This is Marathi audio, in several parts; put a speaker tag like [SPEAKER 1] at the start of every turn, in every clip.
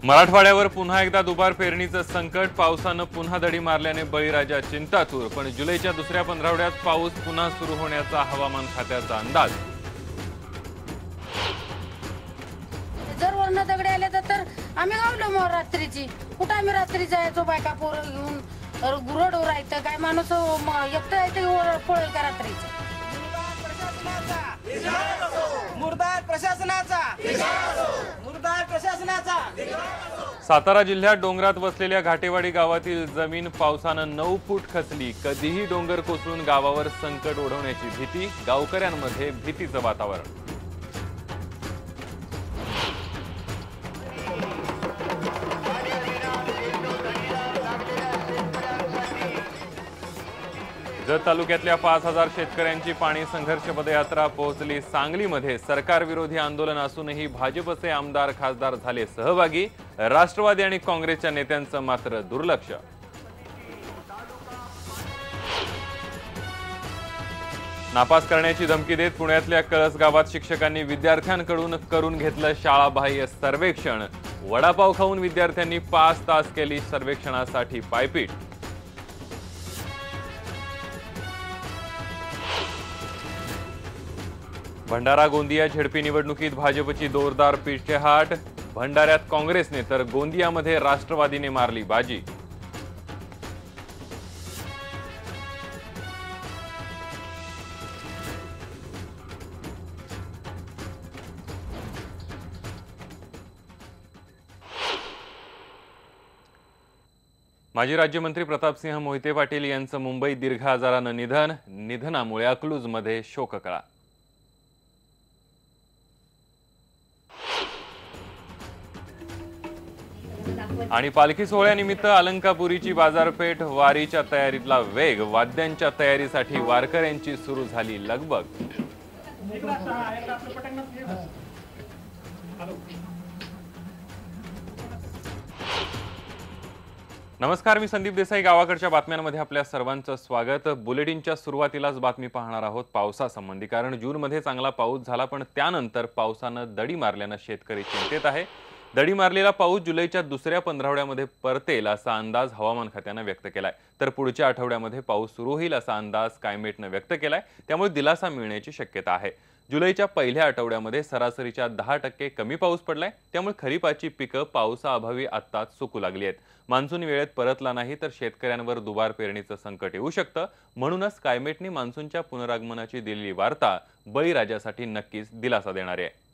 [SPEAKER 1] मराठवाड्यावर पुन्हा एकदा दुबार पेरणीचं संकट। पावसानं पुन्हा दडी मारल्याने बळीराजा चिंतातूर। पण जुलैच्या दुसऱ्या पंधरवड्यात पाऊस पुन्हा सुरू होण्याचा हवामान खात्याचा अंदाज।
[SPEAKER 2] जर वरनं दगडे आले तर आम्ही गावलो मग रात्रीची कुठं आम्ही रात्री जायचो बायका पोरं घेऊन गुरड राहायचं काय माणूस एकटं यायचं पळेल का रात्रीचं।
[SPEAKER 3] मुर्दार प्रशासनाचा मुर्दार प्रशासनाचा।
[SPEAKER 1] सातारा जिल्ह्यात डोंगरात वसलेल्या घाटेवाडी गावातील जमीन पावसानं 9 फूट खचली। कधीही डोंगर कोसळून गावावर संकट ओढवण्याची भीती। गावकऱ्यांमध्ये भीतीचं वातावरण। जत तालुक्यातल्या 5000 शेतकऱ्यांची पाणी संघर्ष पदयात्रा पोहोचली सांगलीमध्ये। सरकार विरोधी आंदोलन असूनही भाजपचे आमदार खासदार झाले सहभागी। राष्ट्रवादी आणि काँग्रेसच्या नेत्यांचं मात्र दुर्लक्ष। नापास करण्याची धमकी देत पुण्यातल्या कळस गावात शिक्षकांनी विद्यार्थ्यांकडून करून घेतलं शाळाबाह्य सर्वेक्षण। वडापाव खाऊन विद्यार्थ्यांनी 5 तास केली सर्वेक्षणासाठी पायपीट। भंडारा गोंदिया झेडपी निवडणुकीत भाजपची जोरदार पीछेहाट। भंडाऱ्यात काँग्रेसने तर गोंदियामध्ये राष्ट्रवादीने मारली बाजी। माजी राज्यमंत्री प्रतापसिंह मोहिते पाटील यांचं मुंबईत दीर्घ आजारानं निधन। निधनामुळे अकलूजमध्ये शोककळा। आणि पालखी सोहळ्यानिमित्त अलंकापुरीची बाजारपेठ। वारीच्या तयारीतला वेग। वाद्यांच्या तयारीसाठी वारकऱ्यांची सुरू झाली लगबग। नमस्कार, मी संदीप देसाई। गावाकडच्या बातम्यांमध्ये आपल्या सर्वांचं स्वागत। बुलेटिनच्या सुरुवातीलाच बातमी पाहणार आहोत पावसासंबंधी। कारण जूनमध्ये चांगला पाऊस झाला, पण त्यानंतर पावसानं दडी मारल्यानं शेतकरी चिंतेत आहे। दडी मारलेला पाऊस जुलैच्या दुसऱ्या पंधरवड्यामध्ये परतेल असा अंदाज हवामान खात्यानं व्यक्त केलाय। तर पुढच्या आठवड्यामध्ये पाऊस सुरू होईल असा अंदाज स्कायमेटनं व्यक्त केलाय। त्यामुळे दिलासा मिळण्याची शक्यता आहे। जुलैच्या पहिल्या आठवड्यामध्ये सरासरीच्या 10% कमी पाऊस पडलाय। त्यामुळे खरीपाची पिकं पावसाअभावी आत्ताच सुकू लागली आहेत। मान्सून वेळेत परतला नाही तर शेतकऱ्यांवर दुबार पेरणीचं संकट येऊ शकतं। म्हणूनच स्कायमेटने मान्सूनच्या पुनरागमनाची दिलेली वार्ता बळीराजासाठी नक्कीच दिलासा देणारी आहे।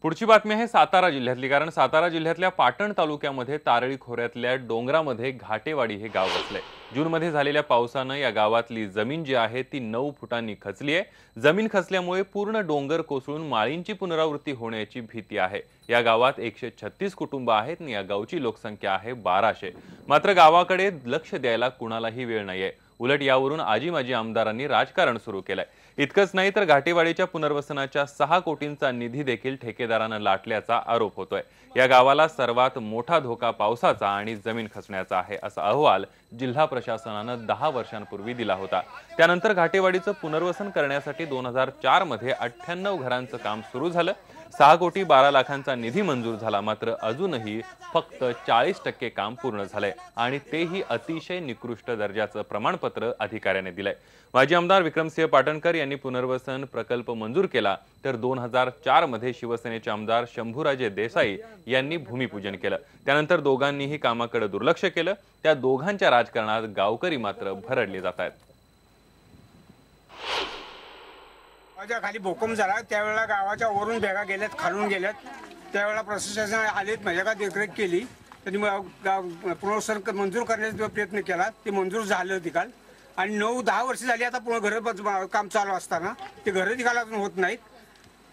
[SPEAKER 1] पुढची बातमी आहे सातारा जिल्ह्यातली। कारण सातारा जिल्ह्यातल्या पाटण तालुक्यामध्ये तारळी खोऱ्यातल्या डोंगरामध्ये घाटेवाडी हे गाव वसलंय। जूनमध्ये झालेल्या पावसानं या गावातली जमीन जी आहे ती 9 फुटांनी खचली आहे। जमीन खचल्यामुळे पूर्ण डोंगर कोसळून माळींची पुनरावृत्ती होण्याची भीती आहे। या गावात 136 कुटुंब आहेत आणि या गावची लोकसंख्या आहे 1200। मात्र गावाकडे लक्ष द्यायला कुणालाही वेळ नाहीये। उलट यावरून आजी माजी आमदारांनी राजकारण सुरू केलंय। इतकंच नाही तर घाटेवाडीच्या पुनर्वसनाच्या 6 कोटींचा निधी देखील ठेकेदारानं लाटल्याचा आरोप होतोय। या गावाला सर्वात मोठा धोका पावसाचा आणि जमीन खचण्याचा आहे असा अहवाल जिल्हा प्रशासनानं 10 वर्षांपूर्वी दिला होता। त्यानंतर घाटेवाडीचं पुनर्वसन करण्यासाठी 2004 मध्ये 98 घरांचं काम सुरू झालं। 6 कोटी 12 लाखांचा निधी मंजूर झाला। मात्र अजूनही फक्त 40% काम पूर्ण झालंय आणि तेही अतिशय निकृष्ट दर्जाचं प्रमाणपत्र अधिकाऱ्याने दिलंय। माजी आमदार विक्रमसिंह पाटणकर यांनी पुनर्वसन प्रकल्प मंजूर केला तर 2004 मध्ये शिवसेनेचे आमदार शंभूराजे देसाई यांनी भूमिपूजन केलं। त्यानंतर दोघांनीही कामाकडे दुर्लक्ष केलं। त्या दोघांच्या राजकारणात गावकरी मात्र भरडले जात आहेत।
[SPEAKER 4] खाली भूकंप झाला त्यावेळेला गावाच्या वरून बॅगा गेल्यात, खालून गेल्यात। त्यावेळेला प्रशासनाने आलेत, माझ्या देखरेख केली। त्यांनी पुनर्वसन मंजूर करण्याचा प्रयत्न केला। ते मंजूर झालं होती काल आणि 9-10 वर्ष झाली आता पुन्हा घर काम चालू असताना ते घर निघाला होत नाहीत।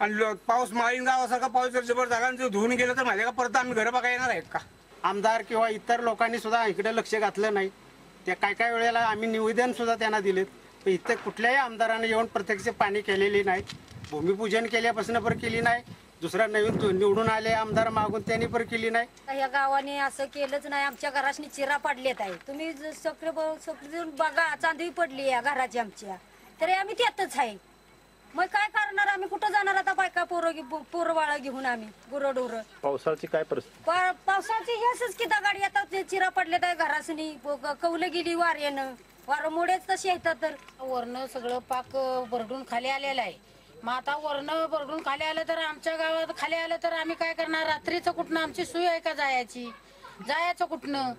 [SPEAKER 4] आणि पाऊस माळीन गावासारखा पाऊस जर जबर झाला आणि धुवून गेलं तर माझ्या परत आम्ही घर बघायला येणार आहेत का?
[SPEAKER 5] आमदार किंवा इतर लोकांनी सुद्धा इकडे लक्ष घातलं नाही। त्या काय वेळेला आम्ही निवेदन सुद्धा त्यांना दिलेत, पण इथे कुठल्याही आमदाराने येऊन प्रत्यक्ष पाणी केलेली नाही। भूमिपूजन केल्यापासून पण केली नाही। दुसरा नवीन निवडून आले आमदार मागून त्यांनी पण केली नाही।
[SPEAKER 6] या गावाने असं केलंच नाही, आमच्या घराशी चिरा पडलेत आहे। तुम्ही सगळे बघा, चांदवी पडली या घराची आमच्या, तरी आम्ही त्यातच आहे। मग काय करणार, आम्ही कुठं जाणार आता? बायका पोरं बाळा घेऊन आम्ही गुरडोर।
[SPEAKER 5] पावसाची काय परिस्थिती?
[SPEAKER 6] पावसाची हेच की दगाड येतात, चिरा पडलेत आहे घरासनी, कौलं गेली वाऱ्यानं, वारं मोडेच तशी येतात। तर
[SPEAKER 2] वरनं सगळं पाक भरडून खाली आलेलं आहे। मग आता वरनं भरडून खाली आलं तर आमच्या गावात खाली आलं तर आम्ही काय करणार? रात्रीचं कुठनं आमची सोय आहे का जायची? जायचं कुठनं?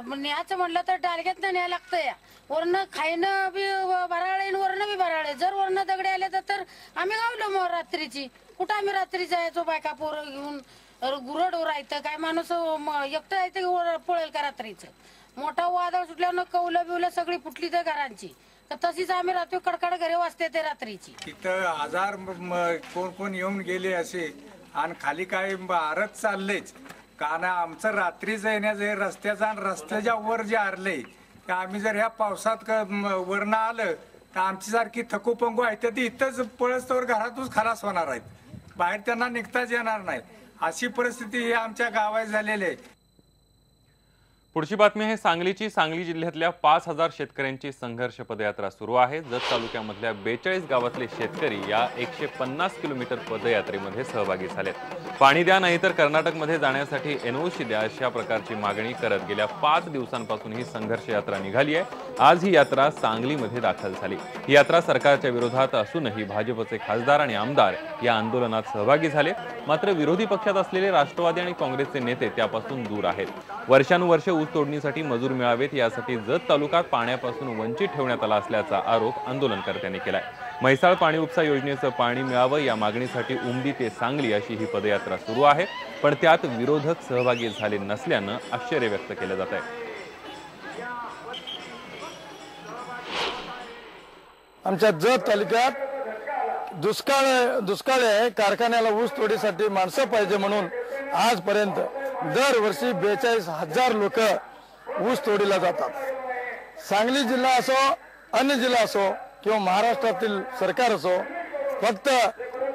[SPEAKER 2] न्यायचं म्हणलं तर डालग्यातनं न्याय लागतंय। वरनं खायनं बी भराळे, वरनं बी भराळे। जर वरनं दगडे आले तर आम्ही गावलो मग रात्रीची, कुठं आम्ही रात्री जायचो? बायका पोरं घेऊन गुरडो राहतं, काय माणूस एकटं राहतं पळेल का रात्रीचं? मोठा वादळ सुटल्यानं कौलं बिवलं सगळी फुटली तर घरांची, तर तशीच आम्ही रात्री कडकड घरी वाजते ते रात्रीची।
[SPEAKER 7] तिथं आजार कोण कोण येऊन गेले असे, आणि खाली काय आरत चाललेच, कारण आमचं रात्रीचं येण्याचं रस्त्याचं आणि रस्त्याच्या वर जे आरले, ते आम्ही जर ह्या पावसात वरनं आलं तर आमची सारखी थकूपंगू आहे तर ती इथंच पळस्तवर घरातूनच खलास होणार आहेत, बाहेर त्यांना निघताच येणार नाही। अशी परिस्थिती ही आमच्या गावात झालेली आहे।
[SPEAKER 1] पुढची बातमी आहे सांगलीची। सांगली जिल्ह्यातल्या 5000 शेतकऱ्यांची संघर्ष पदयात्रा सुरू आहे। जत तालुक्यामधल्या 42 गावातले शेतकरी या 150 किलोमीटर पदयात्रेमध्ये सहभागी झालेत। पाणी द्या नाहीतर कर्नाटकमध्ये जाण्यासाठी एनओसी द्या अशा प्रकारची मागणी करत गेल्या 5 दिवसांपासून ही संघर्ष यात्रा निघाली आहे। आज ही यात्रा सांगलीमध्ये दाखल झाली। ही यात्रा सरकारच्या विरोधात असूनही भाजपचे खासदार आणि आमदार या आंदोलनात सहभागी झाले। मात्र विरोधी पक्षात असलेले राष्ट्रवादी आणि काँग्रेसचे नेते त्यापासून दूर आहेत। वर्षानुवर्षे ऊस तोडणीसाठी मजूर मिळावेत यासाठी जत तालुक्यात पाण्यापासून वंचित ठेवण्यात आला असल्याचा आरोप आंदोलनकर्त्यांनी केलाय। म्हैसाळ पाणी उपसा योजनेचं पाणी मिळावं या मागणीसाठी उमदी ते सांगली अशी ही पदयात्रा सुरू आहे, पण त्यात विरोधक सहभागी झाले नसल्यानं आश्चर्य व्यक्त केलं जात आहे।
[SPEAKER 8] आमच्या जत तालुक्यात दुष्काळ आहे, कारखान्याला ऊस तोडीसाठी माणसं पाहिजे म्हणून आजपर्यंत दरवर्षी 42,000 लोक ऊस तोडीला जातात। सांगली जिल्हा असो, अन्य जिल्हा असो किंवा महाराष्ट्रातील सरकार असो, फक्त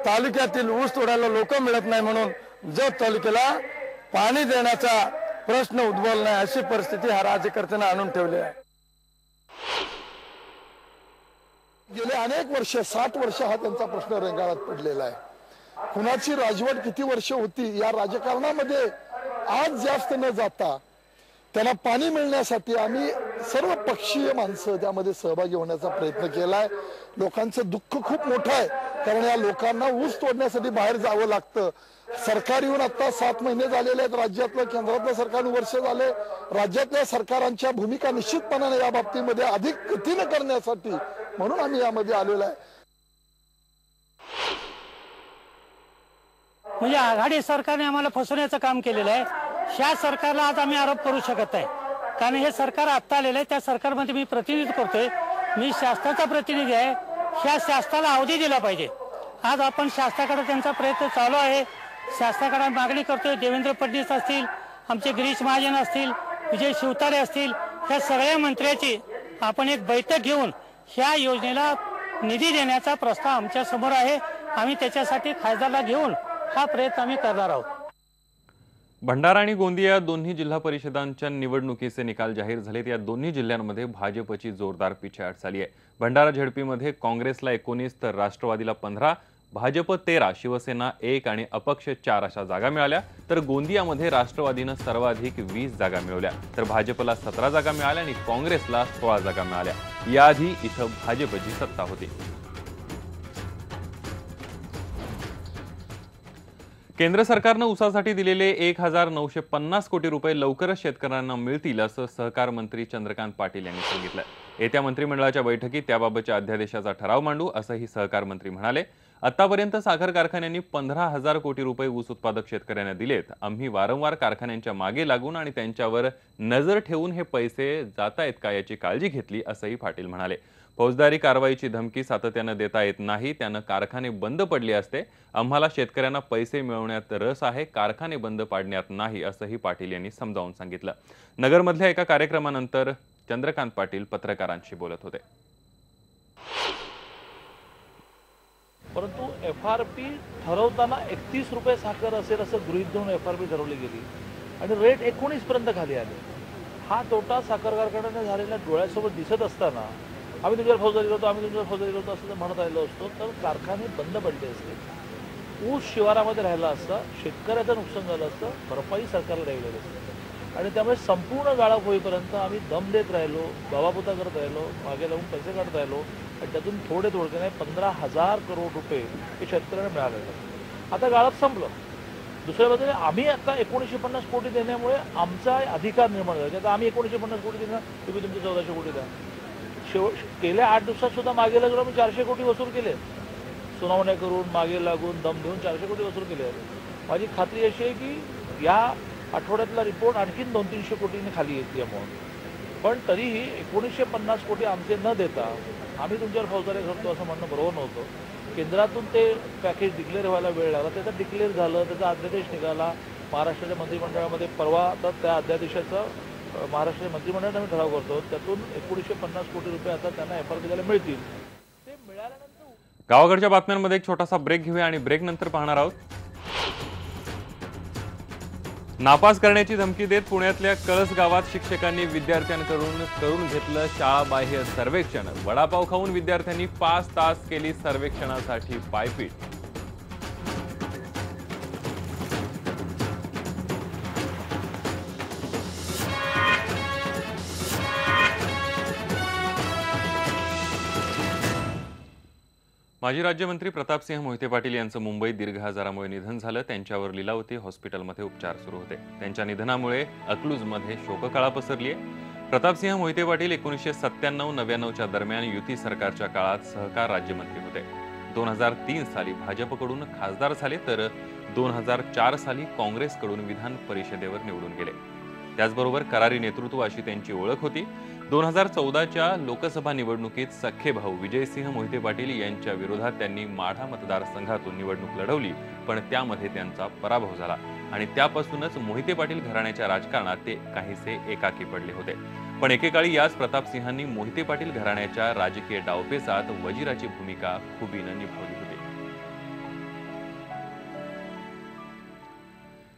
[SPEAKER 8] तालुक्यातील ऊस तोडायला लोक मिळत नाही म्हणून जत तालुक्याला पाणी देण्याचा प्रश्न उद्भवला नाही अशी परिस्थिती हा राज्यकर्त्यांना आणून ठेवली आहे। गेले अनेक वर्ष 60 वर्ष हा त्यांचा प्रश्न रेंगाळत पडलेला आहे। कुणाची राजवट किती वर्ष होती या राजकारणामध्ये आज जास्त न जाता त्यांना पाणी मिळण्यासाठी आम्ही सर्व पक्षीय माणसं त्यामध्ये सहभागी होण्याचा प्रयत्न केलाय। लोकांचं दुःख खूप मोठं आहे, कारण या लोकांना ऊस तोडण्यासाठी बाहेर जावं लागतं। सरकार येऊन आता 7 महिने झालेले आहेत, राज्यातलं केंद्रातलं सरकार वर्ष झाले। राज्यातल्या सरकारांच्या भूमिका निश्चितपणाने या बाबतीमध्ये अधिक कठीण करण्यासाठी म्हणून आम्ही यामध्ये आलेलो आहे।
[SPEAKER 9] म्हणजे आघाडी सरकारने आम्हाला फसवण्याचं काम केलेलं आहे। ह्या सरकारला आज आम्ही आरोप करू शकत नाही, कारण हे सरकार आत्ता आलेलं आहे, त्या सरकारमध्ये मी प्रतिनिधित्व करतोय, मी शासनाचा प्रतिनिधी आहे। ह्या शासनाला अवधी दिला पाहिजे। आज आपण शासनाकडे त्यांचा प्रयत्न चालू आहे, शासनाकडे मागणी करतोय। देवेंद्र फडणवीस असतील, आमचे गिरीश महाजन असतील, विजय शिवतारे असतील, ह्या सगळ्या मंत्र्याची आपण एक बैठक घेऊन ह्या योजनेला निधी देण्याचा प्रस्ताव आमच्या समोर आहे। आम्ही त्याच्यासाठी खासदाराला घेऊन हा प्रयत्न आम्ही करणार आहोत।
[SPEAKER 1] भंडारा आणि गोंदिया दोन्ही जिल्हा परिषदांच्या निवडणुकीचे निकाल जाहीर झालेत। या दोन्ही जिल्ह्यांमध्ये भाजपची जोरदार पिछेहाट झाली आहे। भंडारा झेडपीमध्ये काँग्रेसला 19 तर राष्ट्रवादीला 15, भाजप 13, शिवसेना 1 आणि अपक्ष 4 अशा जागा मिळाल्या। तर गोंदियामध्ये राष्ट्रवादीनं सर्वाधिक 20 जागा मिळवल्या, तर भाजपला 17 जागा मिळाल्या आणि काँग्रेसला 16 जागा मिळाल्या। याआधी इथं भाजपची सत्ता होती। केंद्र सरकारनं ऊसासाठी दिलेले 1950 कोटी रुपये लवकरच शेतकऱ्यांना मिळतील असं सहकार मंत्री चंद्रकांत पाटील यांनी सांगितलं। येत्या मंत्रिमंडळाच्या बैठकीत त्याबाबतच्या अध्यादेशाचा ठराव मांडू असंही सहकार मंत्री म्हणाले। आतापर्यंत साखर कारखान्यांनी 15,000 कोटी रुपये ऊस उत्पादक शेतकऱ्यांना दिलेत। आम्ही वारंवार कारखान्यांच्या मागे लागून आणि त्यांच्यावर नजर ठेवून हे पैसे जातायत का याची काळजी घेतली असंही पाटील म्हणाले। फौजदारी कारवाईची धमकी सातत्यानं देता येत नाही, त्यानं कारखाने बंद पडले असते। आम्हाला शेतकऱ्यांना पैसे मिळवण्यात रस आहे, कारखाने बंद पाडण्यात नाही असंही पाटील यांनी समजावून सांगितलं। नगरमधल्या एका कार्यक्रमानंतर चंद्रकांत पाटील पत्रकारांशी बोलत होते।
[SPEAKER 10] परंतु FRP ठरवताना 31 रुपये साखर असेल असं गृहीत धरून FRP ठरवली गेली आणि रेट 19 पर्यंत खाली आले. हा तोटा साखर कारखान्याने झालेल्या डोळ्यासोबत दिसत असताना आम्ही तुमच्यावर फौजदारी करतो, आम्ही तुमच्यावर फौजदारी करतो असं जर म्हणत राहिलो असतो तर कारखाने बंद पडले असते. ऊस शिवारामध्ये राहिला असता, शेतकऱ्याचं नुकसान झालं असतं, भरपाई सरकारला द्यावी लागली असते आणि त्यामुळे संपूर्ण गाळप होईपर्यंत आम्ही दम देत राहिलो, बाबापुता करत राहिलो, मागे लावून पैसे काढत राहिलो आणि त्यातून थोडे नाही 15,000 करोड रुपये हे शेतकऱ्यांना मिळाले. आता गाळप संपलं. दुसऱ्या बाजूने आम्ही आता 1950 कोटी देण्यामुळे आमचा अधिकार निर्माण झाला. आता आम्ही 1950 कोटी देणार, तुम्ही तुमचे 1400 कोटी द्या. गेल्या 8 दिवसात सुद्धा मागे लागून आम्ही 400 कोटी वसूल केले. सुनावण्या करून मागे लागून दम देऊन 400 कोटी वसूल केले. माझी खात्री अशी आहे की या आठवड्यातला रिपोर्ट आणखीन 200-300 कोटीने खाली येते अमाऊंट. पण तरीही 1950 कोटी आमचे न देता आम्ही तुमच्यावर फौजदारी करतो असं म्हणणं बरोबर नव्हतं. केंद्रातून ते पॅकेज डिक्लेअर व्हायला वेळ लागला. त्याचं डिक्लेअर झालं, त्याचा अध्यादेश निघाला महाराष्ट्राच्या मंत्रिमंडळामध्ये. परवा आता त्या अध्यादेशाचा महाराष्ट्राच्या मंत्रिमंडळाने आम्ही ठराव करतो. त्यातून 1950 कोटी रुपये आता त्यांना FRP द्यायला मिळतील. ते मिळाल्यानंतर
[SPEAKER 1] गावाकडच्या बातम्यांमध्ये एक छोटासा ब्रेक घेऊया आणि ब्रेक नंतर पाहणार आहोत. नापास करण्याची धमकी देत पुण्यातल्या कळस गावात शिक्षकांनी विद्यार्थ्यांकडून करून घेतलं शाळाबाह्य सर्वेक्षण. वडापाव खाऊन विद्यार्थ्यांनी 5 तास केली सर्वेक्षणासाठी पायपीट. माजी राज्यमंत्री प्रतापसिंह मोहिते पाटील यांचं मुंबईत दीर्घ आजारामुळे निधन झालं. त्यांच्यावर लीलावती हॉस्पिटलमध्ये उपचार सुरू होते. त्यांच्या निधनामुळे अकलूजमध्ये शोककळा पसरली आहे. प्रतापसिंह मोहिते पाटील 1997-99च्या दरम्यान युती सरकारच्या काळात सहकार राज्यमंत्री होते. 2003 साली भाजपकडून खासदार झाले तर 2004 साली काँग्रेसकडून विधान परिषदेवर निवडून गेले. त्याचबरोबर करारी नेतृत्व अशी त्यांची ओळख होती. 2014च्या लोकसभा निवडणुकीत सख्खे भाऊ विजयसिंह मोहिते पाटील यांच्या विरोधात त्यांनी माढा मतदारसंघातून निवडणूक लढवली, पण त्यामध्ये त्यांचा पराभव झाला आणि त्यापासूनच मोहिते पाटील घराण्याच्या राजकारणात ते काहीसे एकाकी पडले होते. पण एकेकाळी याच प्रतापसिंहांनी मोहिते पाटील घराण्याच्या राजकीय डावपेचात वजीराची भूमिका खुबीनं निभावली होती.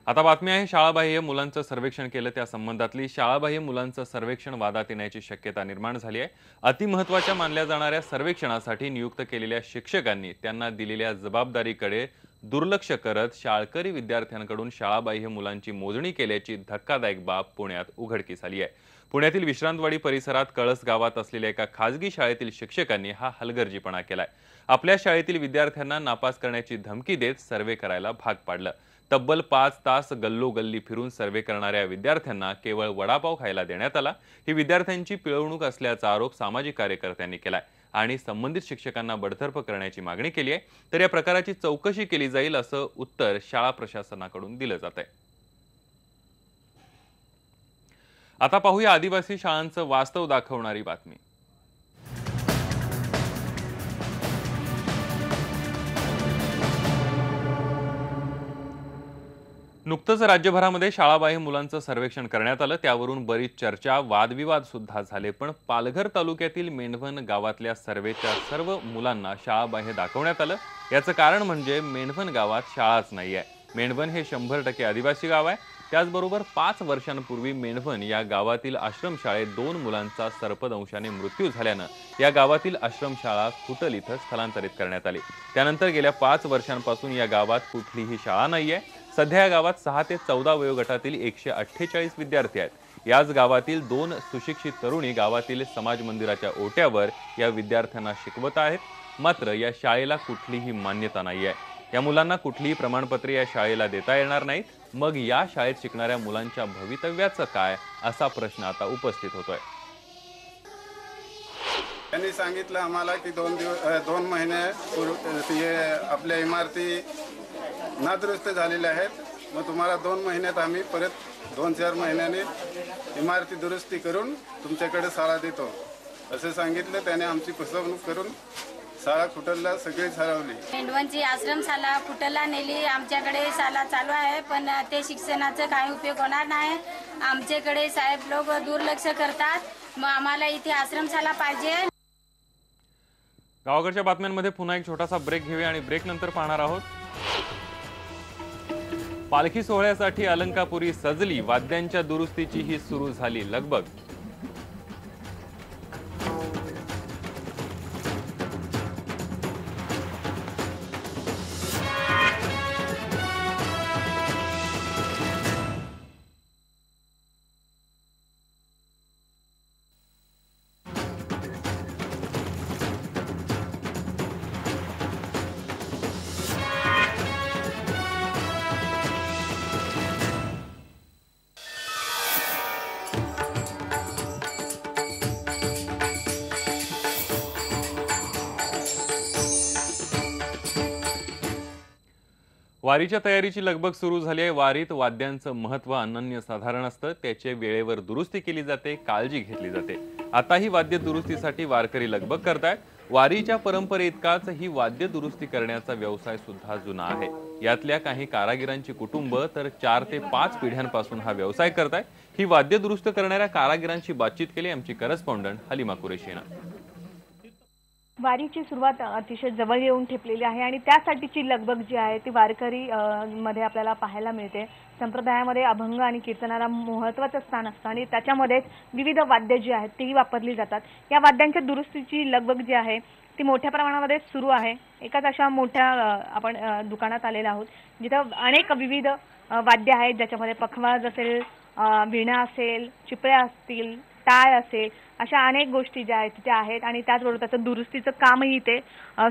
[SPEAKER 1] आता बातमी आहे शाळाबाह्य मुलांचं सर्वेक्षण केलं त्या संबंधातली. शाळाबाह्य मुलांचं सर्वेक्षण वादात येण्याची शक्यता निर्माण झाली आहे. अतिमहत्वाच्या मानल्या जाणाऱ्या सर्वेक्षणासाठी नियुक्त केलेल्या शिक्षकांनी त्यांना दिलेल्या जबाबदारीकडे दुर्लक्ष करत शाळकरी विद्यार्थ्यांकडून शाळाबाह्य मुलांची मोजणी केल्याची धक्कादायक बाब पुण्यात उघडकीस आली आहे. पुण्यातील विश्रांतवाडी परिसरात कळस गावात असलेल्या एका खासगी शाळेतील शिक्षकांनी हा हलगर्जीपणा केलाय. आपल्या शाळेतील विद्यार्थ्यांना नापास करण्याची धमकी देत सर्वे करायला भाग पाडलं. तब्बल 5 तास गल्लोगल्ली फिरून सर्वे करणाऱ्या विद्यार्थ्यांना केवळ वडापाव खायला देण्यात आला. ही विद्यार्थ्यांची पिळवणूक असल्याचा आरोप सामाजिक कार्यकर्त्यांनी केलाय आणि संबंधित शिक्षकांना बडतर्फ करण्याची मागणी केली आहे. तर या प्रकाराची चौकशी केली जाईल असं उत्तर शाळा प्रशासनाकडून दिलं जात आहे. आता पाहूया आदिवासी शाळांचं वास्तव दाखवणारी बातमी. नुकतंच राज्यभरामध्ये शाळाबाह्य मुलांचं सर्वेक्षण करण्यात आलं. त्यावरून बरीच चर्चा, वादविवाद सुद्धा झाले. पण पालघर तालुक्यातील मेंढवन गावातल्या सर्वेच्या सर्व मुलांना शाळाबाह्य दाखवण्यात आलं. याचं कारण म्हणजे मेंढवन गावात शाळाच नाहीये. मेंढवन हे 100% आदिवासी गाव आहे. त्याचबरोबर 5 वर्षांपूर्वी मेंढवन या गावातील आश्रमशाळेत 2 मुलांचा सर्पदंशाने मृत्यू झाल्यानं या गावातील आश्रमशाळा खुटल इथं स्थलांतरित करण्यात आली. त्यानंतर गेल्या 5 वर्षांपासून या गावात कुठलीही शाळा नाहीये. सध्या या गावात 6 ते 14 वयोगटातील 148 विद्यार्थी आहेत. याच गावातील 2 सुशिक्षित तरुणी गावातील समाज मंदिराच्या ओट्यावर या विद्यार्थ्यांना शिकवत आहेत. मात्र या शाळेला कुठलीही मान्यता नाहीये. या मुलांना कुठलीही प्रमाणपत्रे या शाळेला देता येणार नाहीत. मग या शाळेत शिकणाऱ्या मुलांच्या भवितव्याचं काय असा प्रश्न आता उपस्थित होतोय.
[SPEAKER 11] त्यांनी सांगितलं आम्हाला की 2 महिने आपल्या इमारती नादुरुस्त झालेल्या आहेत. मग तुम्हाला 2 महिन्यात आम्ही परत 2-4 महिन्याने इमारती दुरुस्ती करून तुमच्याकडे शाळा देतो असं सांगितलं. त्याने आमची फसवणूक करून शाळा खुटलला सगळी हरवली.
[SPEAKER 12] मेंढवनची आश्रमशाला खुटलला नेली. आमच्याकडे शाळा चालू आहे पण ते शिक्षणाचा काही उपयोग होणार नाही. आमच्याकडे साहेब लोक दुर्लक्ष करतात. मग आम्हाला इथे आश्रमशाला पाहिजे.
[SPEAKER 1] गावाकडच्या बातम्यांमध्ये पुन्हा एक छोटासा ब्रेक घेऊया आणि ब्रेक नंतर पाहणार आहोत पालखी सोहळ्यासाठी अलंकापुरी सजली, वाद्यांच्या दुरुस्तीची ही सुरू झाली लगबग। वारीच्या तयारीची लगबग सुरू झाली आहे। वारीत वाद्यांचं महत्त्व अनन्यसाधारण असतं, त्याचे वेळेवर दुरुस्ती केली जाते, काळजी घेतली जाते। आता ही वाद्य दुरुस्तीसाठी वारकरी लगबग करतायत। वारीच्या परंपरेइतकाच ही वाद्य दुरुस्ती करण्याचा व्यवसाय सुद्धा जुना आहे। यातल्या काही कारागिरांची कुटुंब तर 4 ते 5 पिढ्यांपासून हा व्यवसाय करतायत। ही वाद्य दुरुस्त करणाऱ्या कारागिरांची बातचीत केली आमची करस्पॉन्डंट हलिमा कुरेशी यांनी।
[SPEAKER 13] वारीची सुरुवात अतिशय जवळ येऊन ठेपलेली आहे आणि त्यासाठीची लगबग जी आहे ती वारकरी मध्ये आपल्याला पाहायला मिळते। संप्रदायामध्ये अभंग आणि कीर्तनाला महत्त्वाचं स्थान असतं आणि त्याच्यामध्ये विविध वाद्य जी आहेत तीही वापरली जातात। या वाद्यांच्या दुरुस्तीची लगबग जी आहे ती मोठ्या प्रमाणामध्ये सुरू आहे। एकाच अशा मोठ्या आपण दुकानात आलेलो आहोत जिथं अनेक विविध वाद्य आहेत, ज्याच्यामध्ये पखवाज असेल, वीणा असेल, चिपळ्या असतील, टाळ असेल, अशा अनेक गोष्टी ज्या आहेत तिथे आहेत आणि त्याचबरोबर त्याचं दुरुस्तीचं कामही इथे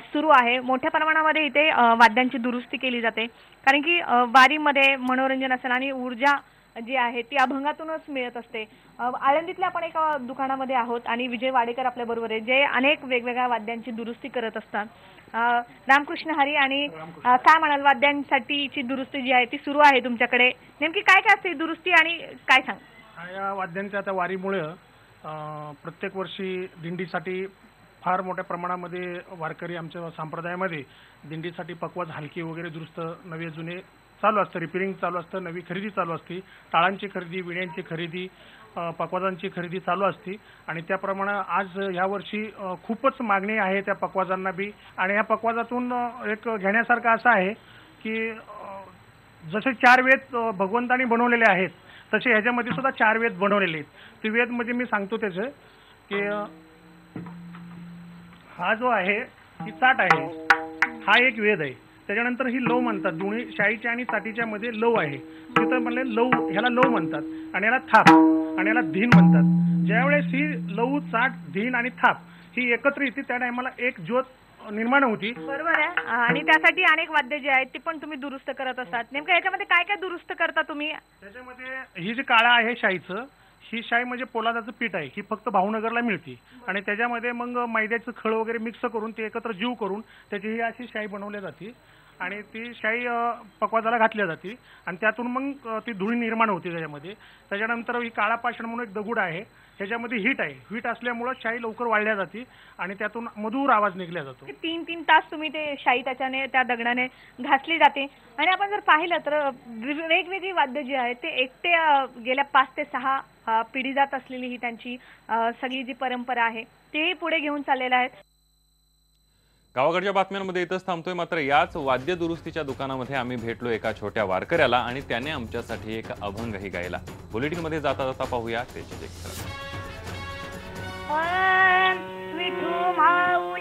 [SPEAKER 13] सुरू आहे। मोठ्या प्रमाणामध्ये इथे वाद्यांची दुरुस्ती केली जाते, कारण की वारीमध्ये मनोरंजन असेल आणि ऊर्जा जी आहे ती अभंगातूनच मिळत असते। आळंदीतल्या आपण एका दुकानामध्ये आहोत आणि विजय वाडेकर आपल्या बरोबर आहे, जे अनेक वेगवेगळ्या वाद्यांची दुरुस्ती करत असतात। रामकृष्ण हरी, आणि काय म्हणाल, वाद्यांसाठीची दुरुस्ती जी आहे ती सुरू आहे तुमच्याकडे, नेमकी काय काय असते दुरुस्ती आणि काय सांग?
[SPEAKER 14] या वाद्यांच्या आता वारीमुळे प्रत्येक वर्षी दिंडीसाठी फार मोठ्या प्रमाणामध्ये वारकरी आमच्या संप्रदायामध्ये दिंडीसाठी पकवाज, हलकी वगैरे दुरुस्त नवे जुने चालू असतं, रिपेरिंग चालू असतं, नवी खरेदी चालू असते, टाळांची खरेदी, विड्यांची खरेदी, पकवाजांची खरेदी चालू असते आणि त्याप्रमाणे आज ह्या वर्षी खूपच मागणी आहे त्या पकवाजांना बी। आणि या पकवाजातून एक घेण्यासारखं असं आहे की जसे 4 वेद भगवंतांनी बनवलेले आहेत तसे ह्याच्यामध्ये सुद्धा 4 वेद बनवलेले आहेत। ते वेद म्हणजे मी सांगतो त्याचं की हा जो आहे ही चाट आहे, हा एक वेद आहे। त्याच्यानंतर ही लव म्हणतात, दोन्ही शाईच्या आणि चाटीच्या मध्ये लव आहे, तिथं म्हणले लव, ह्याला लव म्हणतात आणि याला थाप आणि याला धीन म्हणतात। ज्यावेळेस ही लव, चाट, धीन आणि थाप ही एकत्र येते त्या टायमाला एक ज्योत निर्माण होती।
[SPEAKER 13] बरोबर आहे। आणि त्यासाठी अनेक वाद्य जे आहेत ते पण तुम्ही दुरुस्त करत असतात, नेमकं याच्यामध्ये काय काय दुरुस्त करता तुम्ही?
[SPEAKER 14] त्याच्यामध्ये ही जी काळा आहे शाईचं, ही शाई म्हणजे पोलादाचं पीठ आहे, ही फक्त भावनगरला मिळते आणि त्याच्यामध्ये मग मैद्याचं खळ वगैरे मिक्स करून ते एकत्र जीव करून त्याची ही अशी शाई बनवली जाते आणि ती शाई पकवाजाला घातली जाते आणि त्यातून मग ती धुळी निर्माण होते त्याच्यामध्ये। त्याच्यानंतर ही काळा पाषाण म्हणून एक दगड आहे, ह्याच्यामध्ये हीट आहे, हीट असल्यामुळे शाई लवकर वाळल्या जाते आणि त्यातून मधुर आवाज निघला जातो।
[SPEAKER 13] 3-3 तास तुम्ही ते शाई त्याच्याने त्या दगडाने घासली जाते आणि आपण जर पाहिलं तर वेगवेगळी वाद्य जी आहेत ते एकटे गेल्या 5 ते 6 पिढी जात असलेली ही त्यांची सगळी जी परंपरा आहे तेही पुढे घेऊन चाललेलं आहे।
[SPEAKER 1] गावाकडच्या बातम्यांमध्ये इथंच थांबतोय, मात्र याच वाद्य दुरुस्तीच्या दुकानामध्ये आम्ही भेटलो एका छोट्या वारकऱ्याला आणि त्याने आमच्यासाठी एक अभंगही गायला। बुलेटिनमध्ये जाता जाता पाहूया त्याची एक
[SPEAKER 13] विठू माऊ